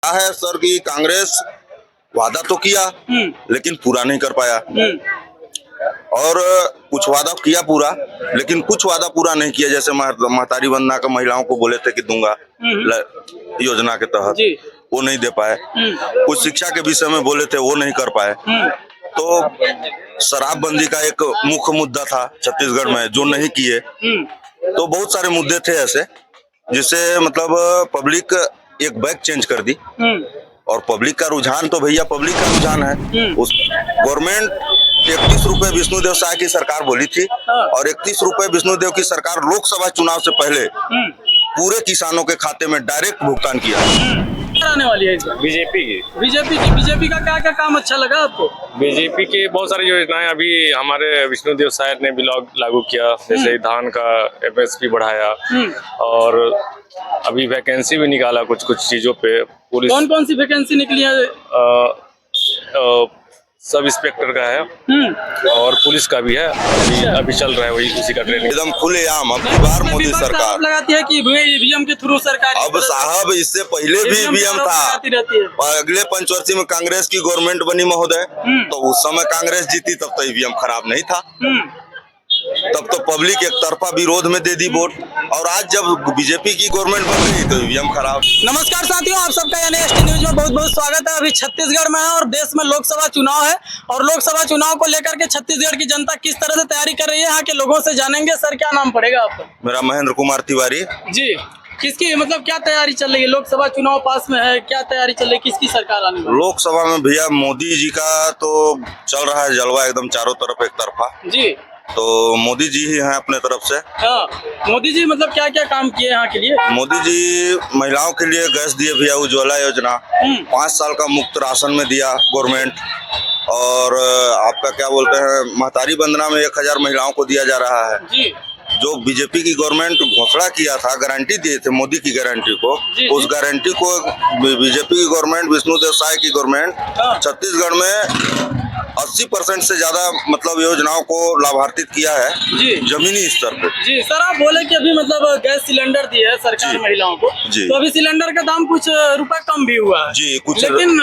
क्या है सर कि कांग्रेस वादा तो किया लेकिन पूरा नहीं कर पाया, और कुछ वादा किया पूरा लेकिन कुछ वादा पूरा नहीं किया। जैसे महतारी वंदना का महिलाओं को बोले थे कि दूंगा योजना के तहत, वो नहीं दे पाए। कुछ शिक्षा के विषय में बोले थे, वो नहीं कर पाए। तो शराबबंदी का एक मुख्य मुद्दा था छत्तीसगढ़ में, जो नहीं किए। तो बहुत सारे मुद्दे थे ऐसे जिससे मतलब पब्लिक एक बैग चेंज कर दी। और पब्लिक का रुझान तो भैया पब्लिक का रुझान है। उस गवर्नमेंट 31 रुपए विष्णुदेव साय की सरकार बोली थी, और 31 रुपए विष्णुदेव की सरकार लोकसभा चुनाव से पहले पूरे किसानों के खाते में डायरेक्ट भुगतान किया। आने वाली है बीजेपी का क्या क्या काम अच्छा लगा आपको? बीजेपी की बहुत सारी योजनाएं अभी हमारे विष्णुदेव साय ने भी लागू किया। जैसे धान का एमएसपी बढ़ाया, और अभी वैकेंसी भी निकाला कुछ कुछ चीजों पे। पुलिस कौन सी वैकेंसी निकली है? सब इंस्पेक्टर का है, और पुलिस का भी है। अभी चल रहा है वही, उसी का ट्रेनिंग। एकदम खुलेआम अब की बार मोदी सरकार लगाती है कि ईवीएम के थ्रू सरकार। अब साहब इससे पहले भी ईवीएम था, और अगले पंचवर्षीय में कांग्रेस की गवर्नमेंट बनी महोदय, तो उस समय कांग्रेस जीती, तब तो ईवीएम खराब नहीं था। तब तो पब्लिक एक तरफा विरोध में दे दी वोट, और आज जब बीजेपी की गवर्नमेंट बन गई तो ईवीएम खराब। नमस्कार साथियों, आप सबका एनएसटी न्यूज में बहुत बहुत स्वागत है। अभी छत्तीसगढ़ में है और देश में लोकसभा चुनाव है, और लोकसभा चुनाव को लेकर के छत्तीसगढ़ की जनता किस तरह से तैयारी कर रही है, यहाँ के लोगों से जानेंगे। सर, क्या नाम पड़ेगा आपका? मेरा महेंद्र कुमार तिवारी जी। किसकी मतलब क्या तैयारी चल रही है? लोकसभा चुनाव पास में है, क्या तैयारी चल रही है? किसकी सरकार आने वाली? लोकसभा में भैया मोदी जी का तो चल रहा है जलवा, एकदम चारों तरफ एक तरफा। जी। तो मोदी जी ही हैं अपने तरफ से। हाँ, मोदी जी मतलब क्या क्या काम किए यहाँ के लिए? मोदी जी महिलाओं के लिए गैस दिए भैया, उज्ज्वला योजना 5 साल का मुफ्त राशन में दिया गवर्नमेंट। और आपका क्या बोलते हैं, महतारी वंदना में 1000 महिलाओं को दिया जा रहा है। जी। जो बीजेपी की गवर्नमेंट घोषणा किया था, गारंटी दिए थे मोदी की गारंटी को, उस गारंटी को बीजेपी की गवर्नमेंट, विष्णुदेव साय की गवर्नमेंट छत्तीसगढ़ में 80% से ज्यादा मतलब योजनाओं को लाभान्वित किया है जमीनी स्तर पे। जी सर, आप बोले कि अभी मतलब गैस सिलेंडर दिए है सरकार महिलाओं को, तो अभी सिलेंडर का दाम कुछ रुपए कम भी हुआ है जी, कुछ, लेकिन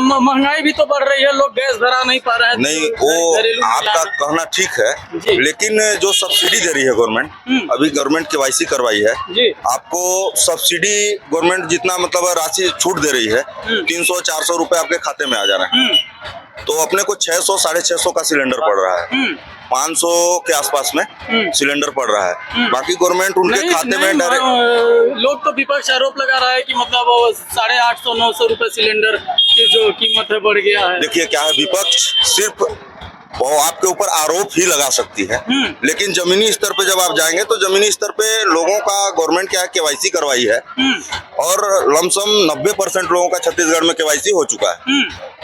महंगाई भी तो बढ़ रही है, लोग गैस भरा नहीं पा रहे हैं। नहीं, वो आपका कहना ठीक है, लेकिन जो सब्सिडी दे रही है गवर्नमेंट, अभी गवर्नमेंट केवाईसी करवाई है, आपको सब्सिडी गवर्नमेंट जितना मतलब राशि छूट दे रही है, 300-400 रुपए आपके खाते में आ जा रहे हैं। तो अपने को 600-650 का सिलेंडर पड़ रहा है, 500 के आसपास में सिलेंडर पड़ रहा है। बाकी गवर्नमेंट उनके खाते में डायरेक्ट। लोग तो विपक्ष आरोप लगा रहा है कि मतलब 850-900 रुपए सिलेंडर की जो कीमत है बढ़ गया है। देखिए क्या है, विपक्ष सिर्फ वो आपके ऊपर आरोप ही लगा सकती है, लेकिन जमीनी स्तर पे जब आप जाएंगे तो जमीनी स्तर पे लोगों का गवर्नमेंट क्या है, केवाईसी करवाई है, और लमसम 90% लोगों का छत्तीसगढ़ में केवाईसी हो चुका है।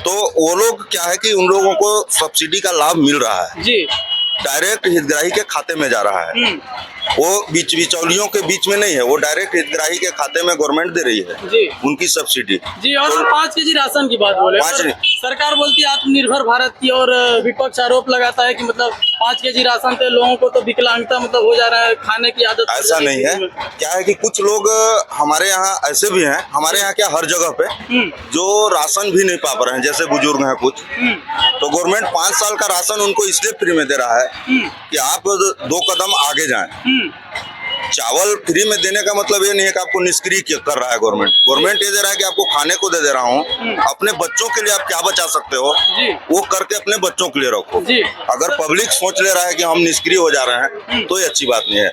तो वो लोग क्या है कि उन लोगों को सब्सिडी का लाभ मिल रहा है जी, डायरेक्ट हितग्राही के खाते में जा रहा है। वो बिचौलियों के बीच में नहीं है, वो डायरेक्ट हितग्राही के खाते में गवर्नमेंट दे रही है जी, उनकी सब्सिडी जी। और तो 5 केजी राशन की बात बोले, सरकार बोलती है आत्मनिर्भर भारत की, और विपक्ष आरोप लगाता है कि मतलब 5 केजी राशन से लोगों को तो विकलांगता मतलब हो जा रहा है, खाने की आदत। ऐसा नहीं है, क्या है कि कुछ लोग हमारे यहाँ ऐसे भी हैं, हमारे यहाँ क्या हर जगह पे जो राशन भी नहीं पा रहे हैं, जैसे बुजुर्ग हैं कुछ, तो गवर्नमेंट 5 साल का राशन उनको इसलिए फ्री में दे रहा है कि आप 2 कदम आगे जाएं। चावल फ्री में देने का मतलब ये नहीं है कि आपको निष्क्रिय कर रहा है गवर्नमेंट ये दे रहा है कि आपको खाने को दे रहा हूँ, अपने बच्चों के लिए आप क्या बचा सकते हो वो करके अपने बच्चों के लिए रखो। अगर पब्लिक सोच ले रहा है कि हम निष्क्रिय हो जा रहे हैं तो ये अच्छी बात नहीं है,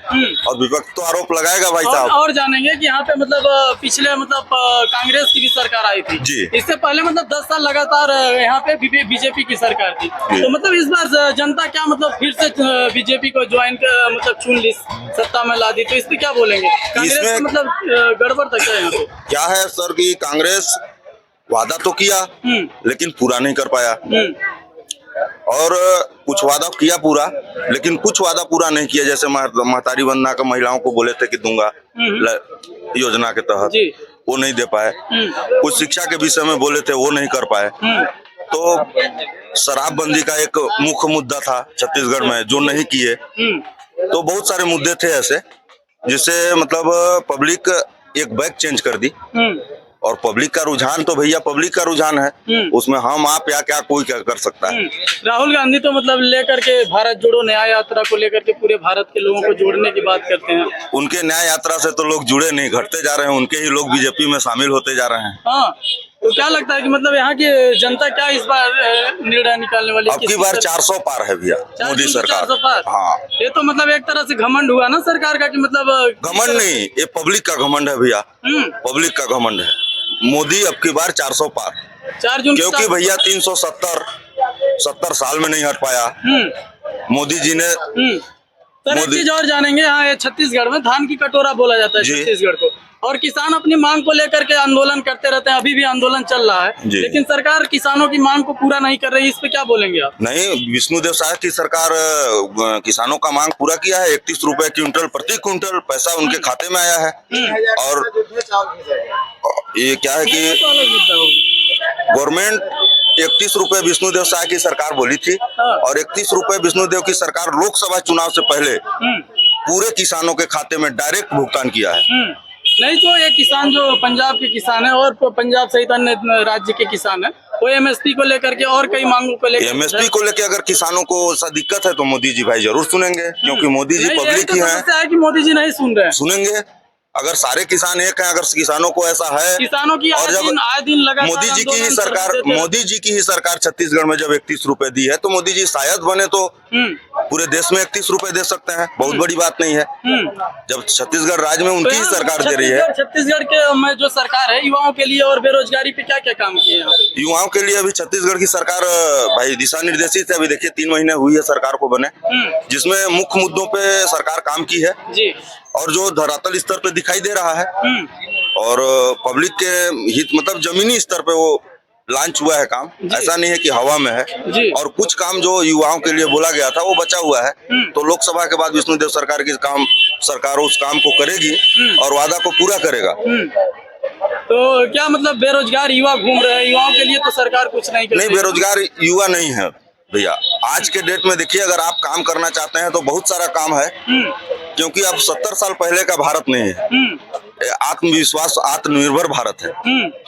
और विपक्ष तो आरोप लगाएगा भाई साहब। और जानेंगे कि यहाँ पे मतलब पिछले मतलब कांग्रेस की भी सरकार आई थी जी, इससे पहले मतलब 10 साल लगातार यहाँ पे बीजेपी की सरकार थी, तो मतलब इस बार जनता क्या मतलब फिर से बीजेपी को ज्वाइन मतलब चुन ली, सत्ता में ला दी, तो इस पे क्या बोलेंगे? कांग्रेस मतलब गड़बड़ तक है। क्या है सर कि कांग्रेस वादा तो किया लेकिन पूरा नहीं कर पाया, और कुछ वादा किया पूरा लेकिन कुछ वादा पूरा नहीं किया। जैसे महतारी वंदना का महिलाओं को बोले थे कि दूंगा योजना के तहत, वो नहीं दे पाए। कुछ शिक्षा के विषय में बोले थे, वो नहीं कर पाए। तो शराबबंदी का एक मुख्य मुद्दा था छत्तीसगढ़ में, जो नहीं किए। तो बहुत सारे मुद्दे थे ऐसे जिससे मतलब पब्लिक एक बैग चेंज कर दी। और पब्लिक का रुझान तो भैया पब्लिक का रुझान है, उसमें हम आप या क्या कोई क्या कर सकता है। राहुल गांधी तो मतलब लेकर के भारत जोड़ो न्याय यात्रा को लेकर के पूरे भारत के लोगों को जोड़ने की बात करते हैं। उनके न्याय यात्रा से तो लोग जुड़े नहीं, घटते जा रहे हैं, उनके ही लोग बीजेपी में शामिल होते जा रहे हैं। हाँ, तो क्या लगता है कि मतलब यहाँ की जनता क्या इस बार निर्णय निकालने वाली है? अब की बार 400 पार है भैया मोदी सरकार। 400 पार। हाँ, ये तो मतलब एक तरह से घमंड हुआ ना सरकार का कि मतलब घमंड नहीं, ये पब्लिक का घमंड है भैया, पब्लिक का घमंड है। मोदी अब की बार 400 पार, 4 जून क्योंकि भैया 370 साल में नहीं हट पाया मोदी जी ने। सर एक चीज और जानेंगे, यहाँ छत्तीसगढ़ में धान की कटोरा बोला जाता है छत्तीसगढ़ को, और किसान अपनी मांग को लेकर के आंदोलन करते रहते हैं, अभी भी आंदोलन चल रहा है, लेकिन सरकार किसानों की मांग को पूरा नहीं कर रही, इस पे क्या बोलेंगे आप? नहीं, विष्णुदेव साय की सरकार किसानों का मांग पूरा किया है। 31 रुपए क्विंटल प्रति क्विंटल पैसा उनके खाते में आया है। और ये क्या है कि गवर्नमेंट 31 रुपए विष्णुदेव साय की सरकार बोली थी, और 31 रुपए विष्णुदेव की सरकार लोकसभा चुनाव से पहले पूरे किसानों के खाते में डायरेक्ट भुगतान किया है। नहीं तो ये किसान जो पंजाब के किसान है और पंजाब सहित अन्य राज्य के किसान है, वो एमएसपी को लेकर के और कई मांगों को लेकर, एमएसपी को लेकर अगर किसानों को ऐसा दिक्कत है तो मोदी जी भाई जरूर सुनेंगे, क्योंकि मोदी जी पब्लिक ही है। कि मोदी जी नहीं सुन रहे हैं, सुनेंगे। अगर सारे किसान एक हैं, अगर किसानों को ऐसा है, किसानों की और जब आए दिन लगातार मोदी जी की ही सरकार छत्तीसगढ़ में जब 31 रुपए दी है, तो मोदी जी शायद बने तो पूरे देश में 31 रुपए दे सकते हैं, बहुत बड़ी बात नहीं है। जब छत्तीसगढ़ राज्य में उनकी ही सरकार दे रही है। छत्तीसगढ़ के में जो सरकार है युवाओं के लिए और बेरोजगारी पे क्या क्या काम किए हैं? युवाओं के लिए अभी छत्तीसगढ़ की सरकार भाई दिशा निर्देशित है। अभी देखिए 3 महीने हुई है सरकार को बने, जिसमें मुख्य मुद्दों पे सरकार काम की है जी, और जो धरातल स्तर पे दिखाई दे रहा है, और पब्लिक के हित मतलब जमीनी स्तर पे वो लॉन्च हुआ है काम। ऐसा नहीं है कि हवा में है। और कुछ काम जो युवाओं के लिए बोला गया था वो बचा हुआ है, तो लोकसभा के बाद विष्णुदेव सरकार उस काम को करेगी और वादा को पूरा करेगा। तो क्या मतलब बेरोजगार युवा घूम रहे हैं, युवाओं के लिए तो सरकार कुछ नहीं कर रही? नहीं, बेरोजगार युवा नहीं है भैया। आज के डेट में देखिए, अगर आप काम करना चाहते हैं तो बहुत सारा काम है, क्योंकि अब 70 साल पहले का भारत नहीं है। आत्मविश्वास आत्मनिर्भर भारत है।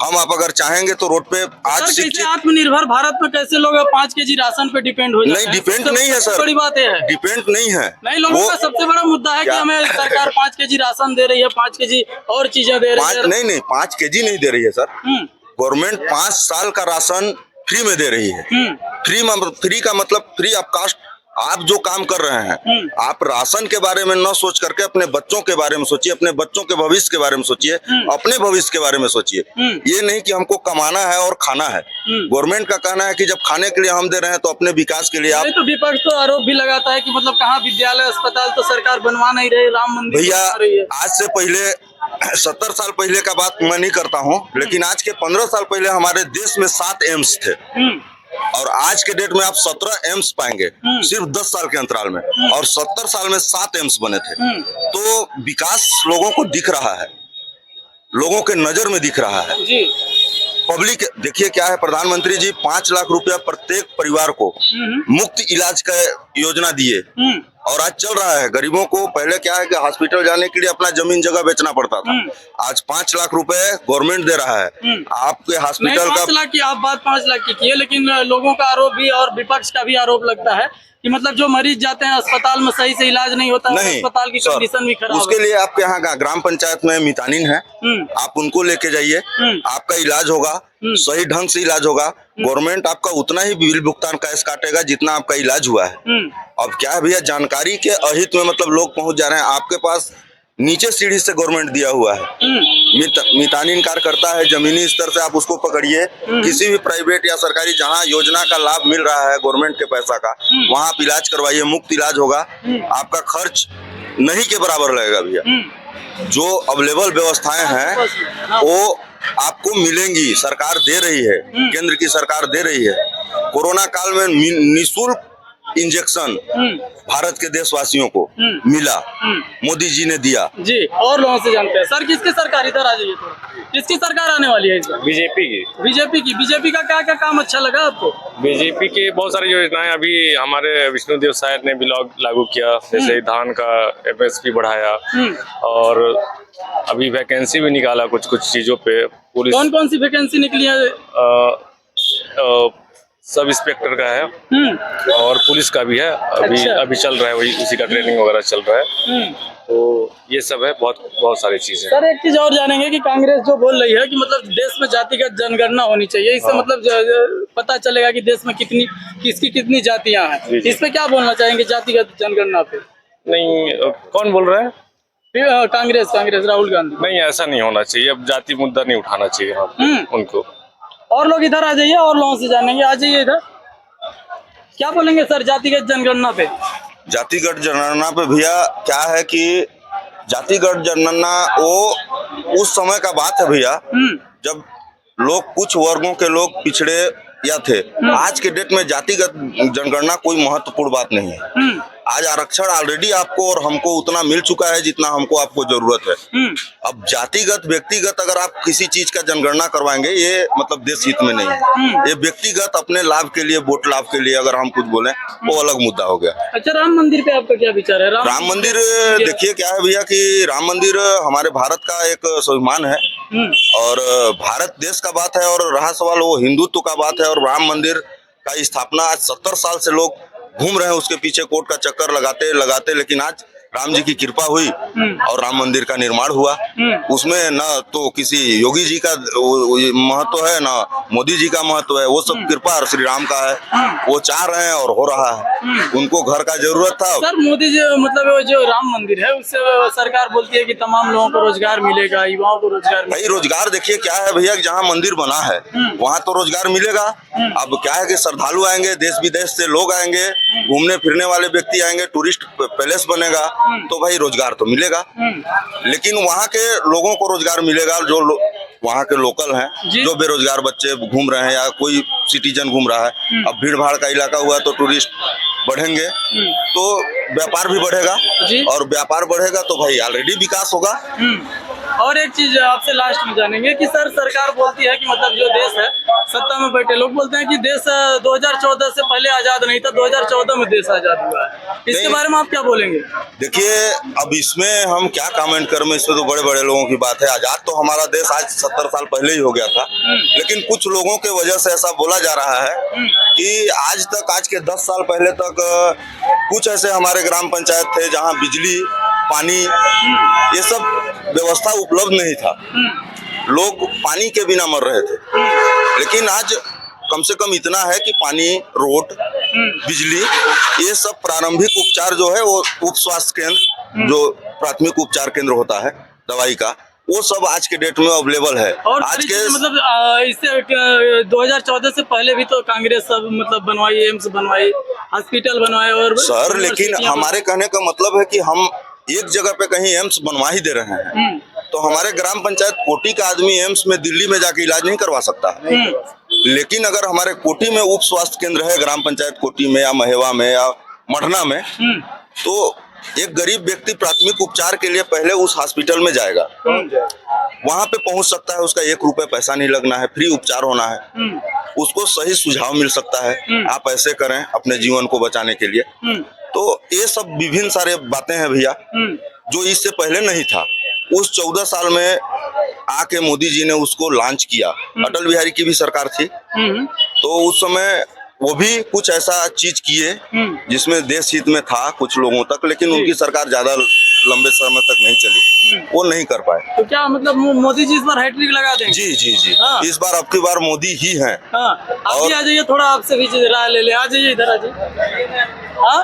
हम आप अगर चाहेंगे तो रोड पे आज कैसे आत्मनिर्भर भारत में कैसे लोग 5 केजी राशन पे डिपेंड हो जाते हैं? नहीं, डिपेंड नहीं है सर, बड़ी बात है डिपेंड नहीं है। नहीं, लोगों का सबसे बड़ा मुद्दा है कि हमें सरकार 5 केजी राशन दे रही है, 5 केजी और चीजें दे रही है। नहीं, 5 केजी नहीं दे रही है सर। गवर्नमेंट 5 साल का राशन फ्री में दे रही है। फ्री का मतलब फ्री ऑफ कास्ट। आप जो काम कर रहे हैं, आप राशन के बारे में न सोच करके अपने बच्चों के बारे में सोचिए, अपने बच्चों के भविष्य के बारे में सोचिए, अपने भविष्य के बारे में सोचिए। ये नहीं कि हमको कमाना है और खाना है। गवर्नमेंट का कहना है कि जब खाने के लिए हम दे रहे हैं तो अपने विकास के लिए आप। तो विपक्ष तो आरोप भी लगाता है कि मतलब कहाँ विद्यालय अस्पताल तो सरकार बनवा नहीं रही, राम मंदिर भैया आज से पहले 70 साल पहले का बात मैं नहीं करता हूँ, लेकिन आज के 15 साल पहले हमारे देश में 7 एम्स थे, और आज के डेट में आप 17 एम्स पाएंगे सिर्फ 10 साल के अंतराल में, और 70 साल में 7 एम्स बने थे। तो विकास लोगों को दिख रहा है, लोगों के नजर में दिख रहा है जी। पब्लिक देखिए क्या है, प्रधानमंत्री जी 5 लाख रुपया प्रत्येक परिवार को मुफ्त इलाज का योजना दिए, और आज चल रहा है। गरीबों को पहले क्या है कि हॉस्पिटल जाने के लिए अपना जमीन जगह बेचना पड़ता था, आज 5 लाख रुपए गवर्नमेंट दे रहा है आपके हॉस्पिटल का। 5 लाख की आप बात 5 लाख की है, लेकिन लोगों का आरोप भी और विपक्ष का भी आरोप लगता है कि मतलब जो मरीज जाते हैं अस्पताल में सही से इलाज नहीं होता, अस्पताल की कंडीशन भी खराब है। उसके लिए आपके यहाँ ग्राम पंचायत में मितानिन है, आप उनको लेके जाइए, आपका इलाज होगा, सही ढंग से इलाज होगा। गवर्नमेंट आपका उतना ही बिल भुगतान कैश काटेगा जितना आपका इलाज हुआ है। अब क्या है भैया, जानकारी के अहित में मतलब लोग पहुंच जा रहे हैं आपके पास। नीचे सीढ़ी से गवर्नमेंट दिया हुआ है, मितानिन कार्य करता है, जमीनी स्तर से आप उसको पकड़िए। किसी भी प्राइवेट या सरकारी जहां योजना का लाभ मिल रहा है गवर्नमेंट के पैसा का, वहां आप इलाज करवाइए, मुफ्त इलाज होगा, आपका खर्च नहीं के बराबर लगेगा भैया। जो अवेलेबल व्यवस्थाएं हैं वो आपको मिलेंगी, सरकार दे रही है, केंद्र की सरकार दे रही है। कोरोना काल में निःशुल्क इंजेक्शन भारत के देशवासियों को मिला, मोदी जी ने दिया। जी, और लोगों से जानते हैं सर, किसकी सरकार, इधर आ जाइए थोड़ा, किसकी सरकार आने वाली है इस बार? बीजेपी की। बीजेपी का क्या क्या काम अच्छा लगा आपको? बीजेपी की बहुत सारी योजनाएं अभी हमारे विष्णुदेव सायर ने भी लागू किया, जैसे धान का एमएसपी बढ़ाया और अभी वैकेंसी भी निकाला कुछ कुछ चीजों पे। पुलिस कौन कौन सी वैकेंसी निकली है? सब इंस्पेक्टर का है और पुलिस का भी है। अच्छा। अभी चल रहा है, वही उसी का ट्रेनिंग वगैरह चल रहा है। तो ये सब है, बहुत सारी चीजें। सर एक चीज और जानेंगे कि कांग्रेस जो बोल रही है कि मतलब देश में जातिगत जनगणना होनी चाहिए, इससे मतलब पता चलेगा कि देश में किसकी कितनी जातियां हैं। इस पे क्या बोलना चाहेंगे जातिगत जनगणना पे? नहीं, कौन बोल रहा है? कांग्रेस राहुल गांधी। नहीं, ऐसा नहीं होना चाहिए। अब जाति मुद्दा नहीं उठाना चाहिए उनको। और लोग इधर आ जाइए, और लोगों से जानेंगे, आ जाइए इधर। क्या बोलेंगे सर जातिगत जनगणना पे? जातिगत जनगणना पे भैया क्या है कि जातिगत जनगणना वो उस समय का बात है भैया जब लोग, कुछ वर्गों के लोग पिछड़े या थे। आज के डेट में जातिगत जनगणना कोई महत्वपूर्ण बात नहीं है। आज आरक्षण ऑलरेडी आपको और हमको उतना मिल चुका है जितना हमको आपको जरूरत है। अब जातिगत व्यक्तिगत अगर आप किसी चीज का जनगणना करवाएंगे, ये मतलब देश हित में नहीं है। ये व्यक्तिगत अपने लाभ के लिए, वोट लाभ के लिए अगर हम कुछ बोले वो अलग मुद्दा हो गया। अच्छा, राम मंदिर पे आपका क्या विचार है? राम मंदिर देखिए क्या है भैया कि राम मंदिर हमारे भारत का एक स्वाभिमान है और भारत देश का बात है, और रहा सवाल वो हिंदुत्व का बात है। और राम मंदिर का स्थापना आज 70 साल से लोग घूम रहे हैं उसके पीछे, कोर्ट का चक्कर लगाते, लेकिन आज राम जी की कृपा हुई और राम मंदिर का निर्माण हुआ। उसमें न तो किसी योगी जी का महत्व है, न मोदी जी का महत्व है, वो सब कृपा श्री राम का है। वो चाह रहे हैं और हो रहा है। उनको घर का जरूरत था। सर मोदी जी मतलब वो जो राम मंदिर है उससे सरकार बोलती है कि तमाम लोगों को रोजगार मिलेगा, युवाओं को रोजगार मिलेगा। भाई रोजगार देखिए क्या है भैया, जहाँ मंदिर बना है वहाँ तो रोजगार मिलेगा। अब क्या है कि श्रद्धालु आएंगे, देश विदेश से लोग आएंगे, घूमने फिरने वाले व्यक्ति आएंगे, टूरिस्ट पैलेस बनेगा तो भाई रोजगार तो मिलेगा। लेकिन वहाँ के लोगों को रोजगार मिलेगा जो वहाँ के लोकल हैं, जो बेरोजगार बच्चे घूम रहे हैं या कोई सिटीजन घूम रहा है। अब भीड़ भाड़ का इलाका हुआ तो टूरिस्ट बढ़ेंगे तो व्यापार भी बढ़ेगा, और व्यापार बढ़ेगा तो भाई ऑलरेडी विकास होगा। और एक चीज आपसे लास्ट में जानेंगे कि सर सरकार बोलती है कि मतलब जो देश है, सत्ता में बैठे लोग बोलते हैं कि देश 2014 से पहले आजाद नहीं था, 2014 में देश आजाद हुआ है। इसके बारे में आप क्या बोलेंगे? देखिए अब इसमें हम क्या कमेंट करें, इसमें तो बड़े बड़े लोगों की बात है। आजाद तो हमारा देश आज 70 साल पहले ही हो गया था, लेकिन कुछ लोगों के वजह से ऐसा बोला जा रहा है कि आज के 10 साल पहले तक कुछ ऐसे हमारे ग्राम पंचायत थे जहां बिजली, पानी, ये सब व्यवस्था उपलब्ध नहीं था। लोग पानी के बिना मर रहे थे। लेकिन आज कम से कम इतना है कि पानी, रोड, बिजली, ये सब प्रारंभिक उपचार जो है वो उप स्वास्थ्य केंद्र, जो प्राथमिक उपचार केंद्र होता है दवाई का, वो सब आज के डेट में अवेलेबल है। और आज के मतलब इससे 2014 से पहले भी तो कांग्रेस सब मतलब बनवाई, एम्स बनवाई, हॉस्पिटल बनवाए और सर, लेकिन हमारे कहने का मतलब है कि हम एक जगह पे कहीं एम्स बनवा ही दे रहे हैं तो हमारे ग्राम पंचायत कोटी का आदमी एम्स में दिल्ली में जाके इलाज नहीं करवा सकता। लेकिन अगर हमारे कोटी में उप स्वास्थ्य केंद्र है, ग्राम पंचायत कोटी में या महेवा में या मढ़ना में, तो एक गरीब व्यक्ति प्राथमिक उपचार के लिए पहले उस हॉस्पिटल में जाएगा, वहां पे पहुंच सकता है, उसका 1 रुपए पैसा नहीं लगना है, फ्री उपचार होना है, उसको सही सुझाव मिल सकता है, आप ऐसे करें अपने जीवन को बचाने के लिए। तो ये सब विभिन्न सारे बातें हैं भैया जो इससे पहले नहीं था। उस 14 साल में आके मोदी जी ने उसको लॉन्च किया। अटल बिहारी की भी सरकार थी, तो उस समय वो भी कुछ ऐसा चीज किए जिसमें देश हित में था कुछ लोगों तक, लेकिन उनकी सरकार ज्यादा लंबे समय तक नहीं चली, वो नहीं कर पाए। तो क्या मतलब मोदी जी इस बार हैट्रिक लगा देंगे? जी जी जी, हाँ। इस बार अब की बार मोदी ही हैं। हाँ, आप भी आ जाइए, थोड़ा आपसे भी राय ले ले, आ जाइए इधर, आ जाइए। हाँ,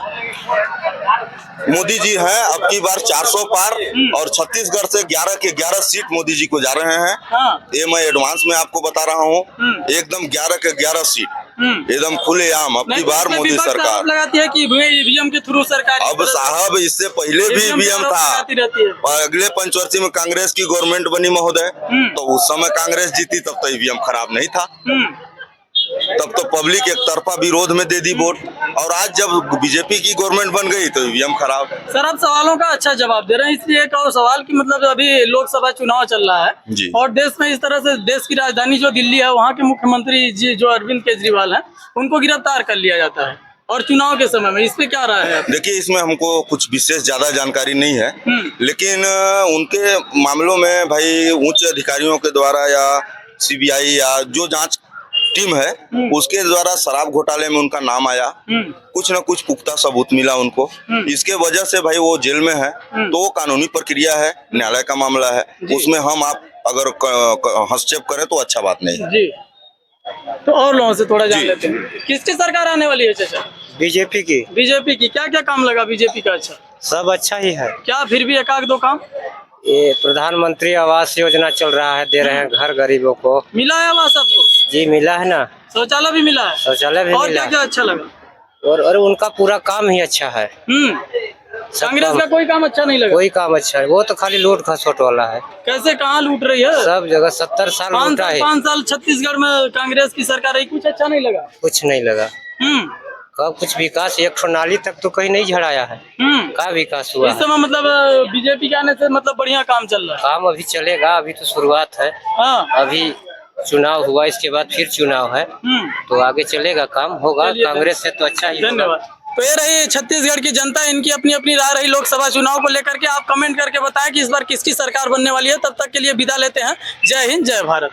मोदी जी हैं अब की बार 400 पार, और छत्तीसगढ़ से 11 के 11 सीट मोदी जी को जा रहे हैं। हाँ। ये मैं एडवांस में आपको बता रहा हूँ, एकदम 11 के 11 सीट एकदम खुलेआम अब की बार मोदी सरकार लगाती है कि ईवीएम के थ्रू सरकार। अब साहब इससे पहले भी ईवीएम था, और अगले पंचवर्षीय में कांग्रेस की गवर्नमेंट बनी महोदय, तो उस समय कांग्रेस जीती, तब तो ईवीएम खराब नहीं था, तब तो पब्लिक एक तरफा विरोध में दे दी वोट। और आज जब बीजेपी की गवर्नमेंट बन गई तो ईवीएम खराब। सर आप सवालों का अच्छा जवाब दे रहे हैं, इसलिए एक और सवाल कि मतलब अभी लोकसभा चुनाव चल रहा है जी। और देश में इस तरह से देश की राजधानी जो दिल्ली है वहाँ के मुख्यमंत्री जी जो अरविंद केजरीवाल हैं उनको गिरफ्तार कर लिया जाता है और चुनाव के समय में इस पे क्या राय है? देखिए इसमें हमको कुछ विशेष ज्यादा जानकारी नहीं है, लेकिन उनके मामलों में भाई उच्च अधिकारियों के द्वारा या सीबीआई या जो जांच टीम है उसके द्वारा शराब घोटाले में उनका नाम आया, कुछ न कुछ पुख्ता सबूत मिला उनको, इसके वजह से भाई वो जेल में है। तो वो कानूनी प्रक्रिया है, न्यायालय का मामला है, उसमें हम आप अगर हस्तक्षेप करें तो अच्छा बात नहीं है जी। तो और लोगों से थोड़ा जान लेते हैं, किसकी सरकार आने वाली है चाचा? बीजेपी की। बीजेपी की। क्या क्या काम लगा बीजेपी का? अच्छा सब अच्छा ही है। क्या फिर भी एक आध दो काम? ये प्रधानमंत्री आवास योजना चल रहा है, दे रहे हैं घर गरीबों को। मिला है आवास आपको? जी मिला है ना, शौचालय भी मिला है? शौचालय भी और मिला क्या क्या अच्छा लगा? और उनका पूरा काम ही अच्छा है। कांग्रेस का कोई काम अच्छा नहीं लगा? कोई काम अच्छा है, वो तो खाली लूट खसोट वाला है। कैसे कहाँ लूट रही है? सब जगह 70 साल लूटा है। 5 साल छत्तीसगढ़ में कांग्रेस की सरकार रही, कुछ अच्छा नहीं लगा? कुछ नहीं लगा। कब कुछ विकास, एक ठो नाली तक तो कहीं नहीं झड़ाया है। का विकास हुआ इस समय मतलब बीजेपी के आने से मतलब बढ़िया काम चल रहा है? काम अभी चलेगा, अभी तो शुरुआत है। हाँ। अभी चुनाव हुआ, इसके बाद फिर चुनाव है, तो आगे चलेगा, काम होगा। कांग्रेस से तो अच्छा ही। धन्यवाद। तो ये रही छत्तीसगढ़ की जनता, इनकी अपनी अपनी राय रही लोकसभा चुनाव को लेकर के। आप कमेंट करके बताएं कि इस बार किसकी सरकार बनने वाली है। तब तक के लिए विदा लेते हैं। जय हिंद, जय भारत।